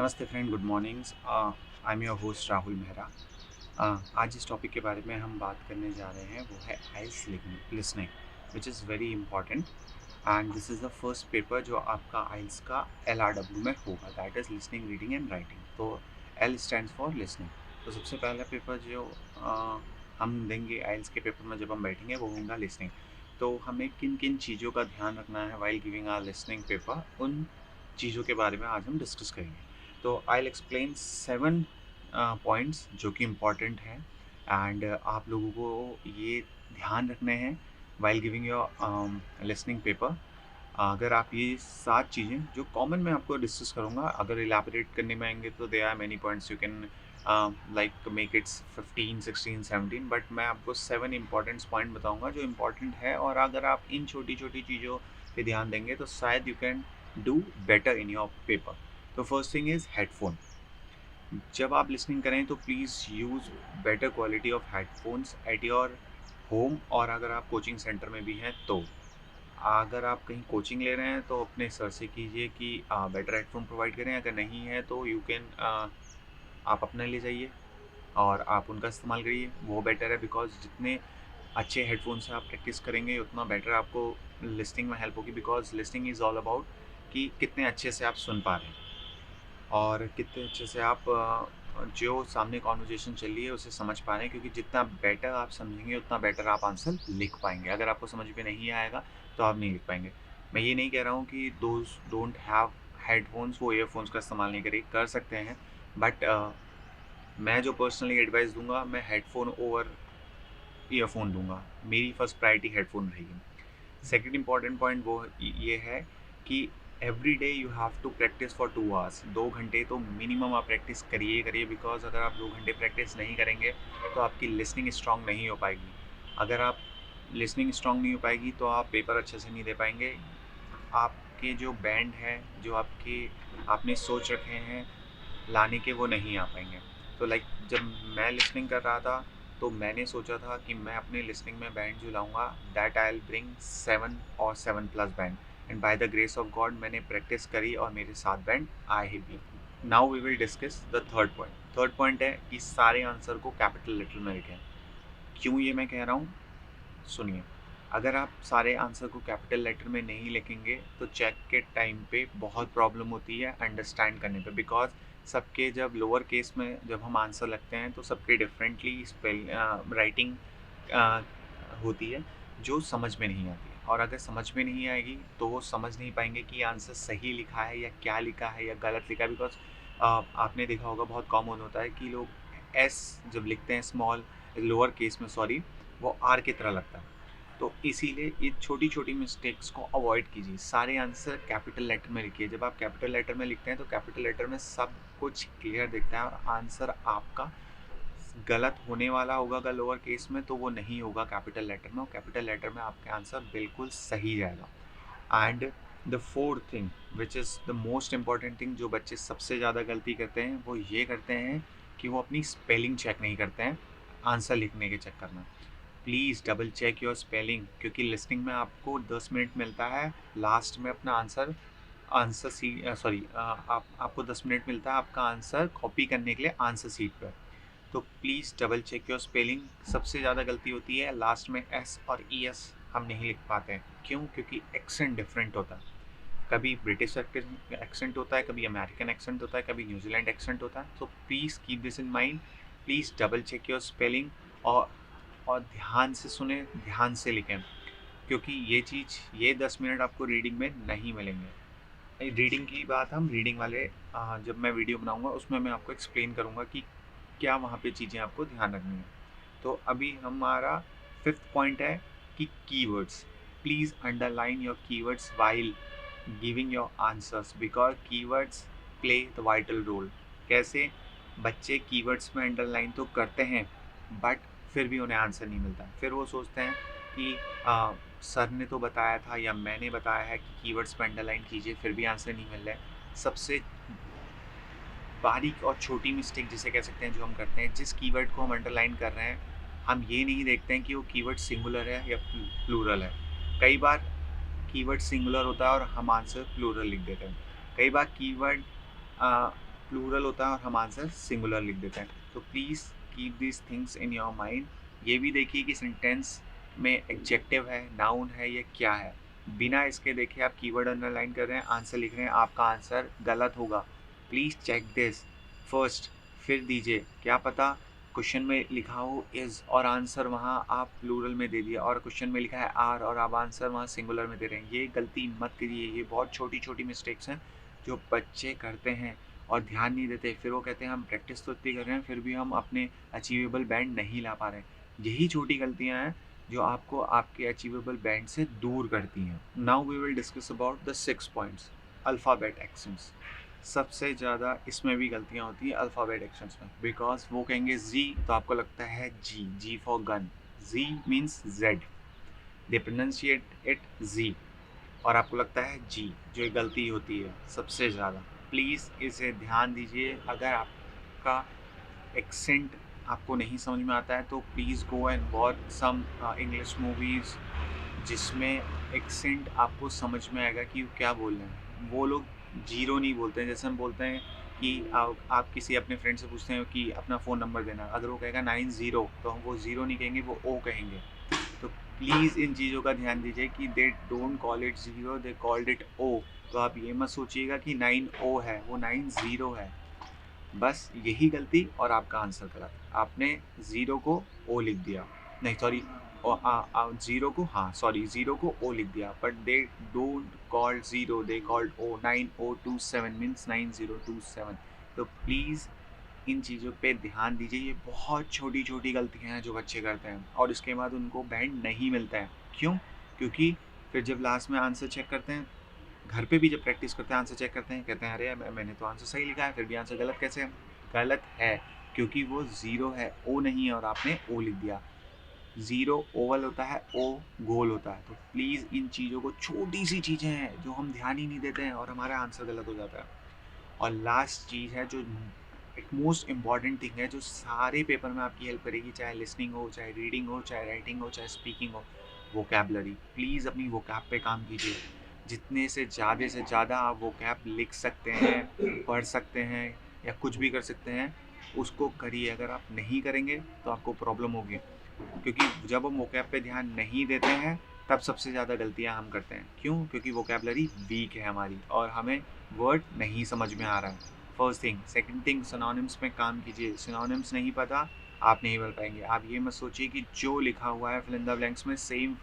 नमस्ते friend, good mornings. I am your host Rahul Mehra. आज जिस टॉपिक के बारे में हम बात करने जा रहे हैं वो है IELTS listening, which is very important. And this is the first paper जो आपका आइल्स का LRW में होगा, that is listening, reading and writing. तो L स्टैंड्स फॉर लिसनिंग। तो सबसे पहला पेपर जो हम देंगे आइल्स के पेपर में जब हम बैठेंगे वो होगा लिसनिंग। तो हमें किन किन चीज़ों का ध्यान रखना है while giving are listening paper, उन चीज़ों के बारे में आज हम डिस्कस करेंगे। तो आई विल एक्सप्लेन 7 पॉइंट्स जो कि इम्पॉर्टेंट हैं। एंड आप लोगों को ये ध्यान रखने हैं while giving your listening paper. अगर आप ये 7 चीज़ें जो कॉमन मैं आपको डिस्कस करूँगा, अगर इलैबोरेट करने में आएंगे तो there are many points you can like make its 15 16 17, but मैं आपको 7 इंपॉर्टेंट पॉइंट बताऊँगा जो इम्पॉर्टेंट है। और अगर आप इन छोटी छोटी चीज़ों पे ध्यान देंगे तो शायद you can do better in your paper. तो फर्स्ट थिंग इज़ हेडफोन। जब आप लिसनिंग करें तो please use better quality of headphones at your home, और अगर आप कोचिंग सेंटर में भी हैं तो अगर आप कहीं कोचिंग ले रहे हैं तो अपने सर से कीजिए कि बेटर हेडफोन प्रोवाइड करें। अगर नहीं है तो यू कैन आप अपने ले जाइए और आप उनका इस्तेमाल करिए, वो बेटर है। बिकॉज जितने अच्छे हेडफोन से आप प्रैक्टिस करेंगे उतना बेटर आपको लिसनिंग में हेल्प होगी। Because listening is all about कि कितने अच्छे से आप सुन पा रहे हैं और कितने अच्छे से आप जो सामने कॉन्वर्जेशन चल रही है उसे समझ पा रहे हैं। क्योंकि जितना बेटर आप समझेंगे उतना बेटर आप आंसर लिख पाएंगे। अगर आपको समझ में नहीं आएगा तो आप नहीं लिख पाएंगे। मैं ये नहीं कह रहा हूँ कि दोज डोंट हैव हेडफोन्स वो ईयरफोन्स का इस्तेमाल नहीं करें, कर सकते हैं। बट मैं जो पर्सनली एडवाइस दूंगा, मैं हेडफोन ओवर ईयरफोन दूंगा। मेरी फर्स्ट प्रायोरिटी हेडफोन रहेगी। सेकेंड इंपॉर्टेंट पॉइंट वो ये है कि every day you have to practise for 2 hours. 2 घंटे तो मिनिमम आप प्रैक्टिस करिए करिए। बिकॉज अगर आप 2 घंटे प्रैक्टिस नहीं करेंगे तो आपकी लिसनिंग स्ट्रांग नहीं हो पाएगी। अगर आप लिसनिंग स्ट्रांग नहीं हो पाएगी तो आप पेपर अच्छे से नहीं दे पाएंगे। आपके जो बैंड हैं, जो आपने सोच रखे हैं लाने के, वो नहीं आ पाएंगे। तो लाइक जब मैं लिसनिंग कर रहा था तो मैंने सोचा था कि मैं अपने लिसनिंग में बैंड जो लाऊंगा दैट आई विल ब्रिंग 7 और 7+ band. And by the grace of God मैंने प्रैक्टिस करी और मेरे 7 बैंड आए भी। Now we will discuss the third point. Third point है कि सारे आंसर को कैपिटल लेटर में लिखें। क्यों ये मैं कह रहा हूँ, सुनिए। अगर आप सारे आंसर को कैपिटल लेटर में नहीं लिखेंगे तो चेक के टाइम पे बहुत प्रॉब्लम होती है अंडरस्टैंड करने पे। बिकॉज सबके जब लोअर केस में जब हम आंसर लगते हैं तो सबके डिफरेंटली स्पेल राइटिंग होती है जो समझ में नहीं आती। और अगर समझ में नहीं आएगी तो वो समझ नहीं पाएंगे कि आंसर सही लिखा है या क्या लिखा है या गलत लिखा है। बिकॉज आपने देखा होगा बहुत कॉमन होता है कि लोग एस जब लिखते हैं स्मॉल लोअर केस में, सॉरी, वो आर की तरह लगता है। तो इसीलिए ये छोटी छोटी मिस्टेक्स को अवॉइड कीजिए। सारे आंसर कैपिटल लेटर में लिखिए। जब आप कैपिटल लेटर में लिखते हैं तो कैपिटल लेटर में सब कुछ क्लियर दिखता है और आंसर आपका गलत होने वाला होगा अगर लोअर केस में तो वो नहीं होगा कैपिटल लेटर में, और कैपिटल लेटर में आपका आंसर बिल्कुल सही जाएगा। And the fourth thing which is the most important thing, जो बच्चे सबसे ज़्यादा गलती करते हैं वो ये करते हैं कि वो अपनी स्पेलिंग चेक नहीं करते हैं आंसर लिखने के चक्कर में। Please double check your spelling, क्योंकि लिसनिंग में आपको 10 मिनट मिलता है लास्ट में अपना आंसर आंसर सी सॉरी आपको 10 मिनट मिलता है आपका आंसर कॉपी करने के लिए आंसर सीट पर। तो please double check your spelling. सबसे ज़्यादा गलती होती है लास्ट में एस और ई एस हम नहीं लिख पाते हैं। क्यों? क्योंकि एक्सेंट डिफरेंट होता है। कभी ब्रिटिश एक्सेंट होता है, कभी अमेरिकन एक्सेंट होता है, कभी न्यूजीलैंड एक्सेंट होता है। तो please keep this in mind. Please double check your spelling और ध्यान से सुने, ध्यान से लिखें। क्योंकि ये 10 मिनट आपको रीडिंग में नहीं मिलेंगे। रीडिंग की बात हम रीडिंग वाले जब मैं वीडियो बनाऊंगा उसमें मैं आपको एक्सप्लेन करूंगा कि क्या वहाँ पे चीज़ें आपको ध्यान रखनी है। तो अभी हमारा फिफ्थ पॉइंट है कि keywords. Please underline your keywords while giving your answers, because keywords play the vital role. कैसे? बच्चे कीवर्ड्स में अंडरलाइन तो करते हैं बट फिर भी उन्हें आंसर नहीं मिलता। फिर वो सोचते हैं कि सर ने तो बताया था या मैंने बताया है कि कीवर्ड्स पर अंडरलाइन कीजिए, फिर भी आंसर नहीं मिल रहा है। सबसे बारीक और छोटी मिस्टेक जिसे कह सकते हैं जो हम करते हैं, जिस कीवर्ड को हम अंडरलाइन कर रहे हैं हम ये नहीं देखते हैं कि वो कीवर्ड सिंगुलर है या प्लूरल है। कई बार कीवर्ड सिंगुलर होता है और हम आंसर प्लूरल लिख देते हैं। कई बार कीवर्ड प्लूरल होता है और हम आंसर सिंगुलर लिख देते हैं। तो please keep this things in your mind. ये भी देखिए कि सेंटेंस में एडजेक्टिव है, नाउन है, या क्या है। बिना इसके देखिए आप कीवर्ड अंडरलाइन कर रहे हैं, आंसर लिख रहे हैं, आपका आंसर गलत होगा। प्लीज़ चेक दिस फर्स्ट, फिर दीजिए। क्या पता क्वेश्चन में लिखा हो इज़ और आंसर वहाँ आप प्लूरल में दे दिया, और क्वेश्चन में लिखा है आर और आप आंसर वहाँ सिंगुलर में दे रहे हैं। ये गलती मत करिए। ये बहुत छोटी छोटी मिस्टेक्स हैं जो बच्चे करते हैं और ध्यान नहीं देते। फिर वो कहते हैं हम प्रैक्टिस तो इतनी कर रहे हैं फिर भी हम अपने अचीवेबल बैंड नहीं ला पा रहे हैं। यही छोटी गलतियाँ हैं जो आपको आपके अचीवेबल बैंड से दूर करती हैं। Now we will discuss about the 6 points. Alphabet accents सबसे ज़्यादा इसमें भी गलतियाँ होती हैं अल्फ़ाबेट एक्सेंट्स में, बिकॉज वो कहेंगे जी तो आपको लगता है G, G for gun, G means Z, they pronunciate it G और आपको लगता है जी, जो एक गलती होती है सबसे ज़्यादा। प्लीज़ इसे ध्यान दीजिए। अगर आपका एक्सेंट आपको नहीं समझ में आता है तो please go and watch some English movies जिसमें एक्सेंट आपको समझ में आएगा कि वो क्या बोल रहे हैं। वो लोग जीरो नहीं बोलते हैं जैसे हम बोलते हैं कि आप किसी अपने फ्रेंड से पूछते हैं कि अपना फ़ोन नंबर देना, अगर वो कहेगा 90 तो हम वो ज़ीरो नहीं कहेंगे, वो ओ कहेंगे। तो प्लीज़ इन चीज़ों का ध्यान दीजिए कि they don't call it zero, they called it O. तो आप ये मत सोचिएगा कि 9 ओ है, वो 90 है। बस यही गलती और आपका आंसर गलत। आपने ज़ीरो को ओ लिख दिया, नहीं सॉरी, ज़ीरो को, हाँ सॉरी, ज़ीरो को ओ लिख दिया, but they don't called zero, they called O. 9027 means 9027। तो प्लीज़ इन चीज़ों पे ध्यान दीजिए। ये बहुत छोटी छोटी गलतियाँ हैं जो बच्चे करते हैं और इसके बाद उनको बैंड नहीं मिलता है। क्यों? क्योंकि फिर जब लास्ट में आंसर चेक करते हैं, घर पे भी जब प्रैक्टिस करते हैं, आंसर चेक करते हैं, कहते हैं अरे मैंने तो आंसर सही लिखा है फिर भी आंसर गलत कैसे है? गलत है क्योंकि वो ज़ीरो है, ओ नहीं है, और आपने ओ लिख दिया। ज़ीरो ओवल होता है, ओ गोल होता है। तो प्लीज़ इन चीज़ों को, छोटी सी चीज़ें हैं जो हम ध्यान ही नहीं देते हैं और हमारा आंसर गलत हो जाता है। और लास्ट चीज़ है जो एक मोस्ट इम्पॉर्टेंट थिंग है जो सारे पेपर में आपकी हेल्प करेगी, चाहे लिसनिंग हो, चाहे रीडिंग हो, चाहे राइटिंग हो, चाहे स्पीकिंग हो, वोकैबलरी। प्लीज़ अपनी वोकैब पे काम कीजिए। जितने से ज़्यादा आप वोकैब लिख सकते हैं, पढ़ सकते हैं या कुछ भी कर सकते हैं, उसको करिए। अगर आप नहीं करेंगे तो आपको प्रॉब्लम होगी, क्योंकि जब हम वोकैब पे ध्यान नहीं देते हैं तब सबसे ज़्यादा गलतियाँ हम करते हैं। क्यों? क्योंकि वोकैबलरी वीक है हमारी और हमें वर्ड नहीं समझ में आ रहा है। First thing. Second thing, synonyms में काम कीजिए। सिनोनिम्स नहीं पता, आप नहीं बोल पाएंगे। आप ये मत सोचिए कि जो लिखा हुआ है फिल इन द ब्लैंक्स में सेम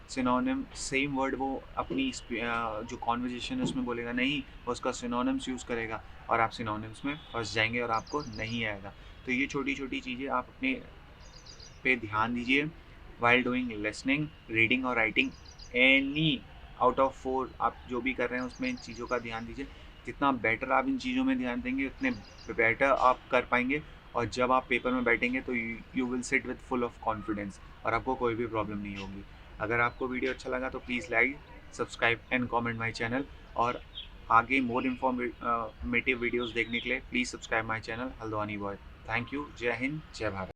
सिनोनिम, सेम वर्ड वो अपनी जो कॉन्वर्जेशन है उसमें बोलेगा, नहीं, वो उसका सिनोनिम्स यूज़ करेगा और आप सिनोनिम्स में फंस जाएंगे और आपको नहीं आएगा। तो ये छोटी छोटी चीज़ें आप अपने पे ध्यान दीजिए वाइल डूइंग लिसनिंग, रीडिंग और राइटिंग। एनी आउट ऑफ 4 आप जो भी कर रहे हैं उसमें इन चीज़ों का ध्यान दीजिए। जितना बेटर आप इन चीज़ों में ध्यान देंगे उतने बेटर आप कर पाएंगे, और जब आप पेपर में बैठेंगे तो you will sit with full of confidence और आपको कोई भी प्रॉब्लम नहीं होगी। अगर आपको वीडियो अच्छा लगा तो please like, subscribe and comment my channel. और आगे मोर इन्फॉर्मेटिव वीडियोज़ देखने के लिए please subscribe my channel Haldwani boy. Thank you. जय हिंद, जय भारत।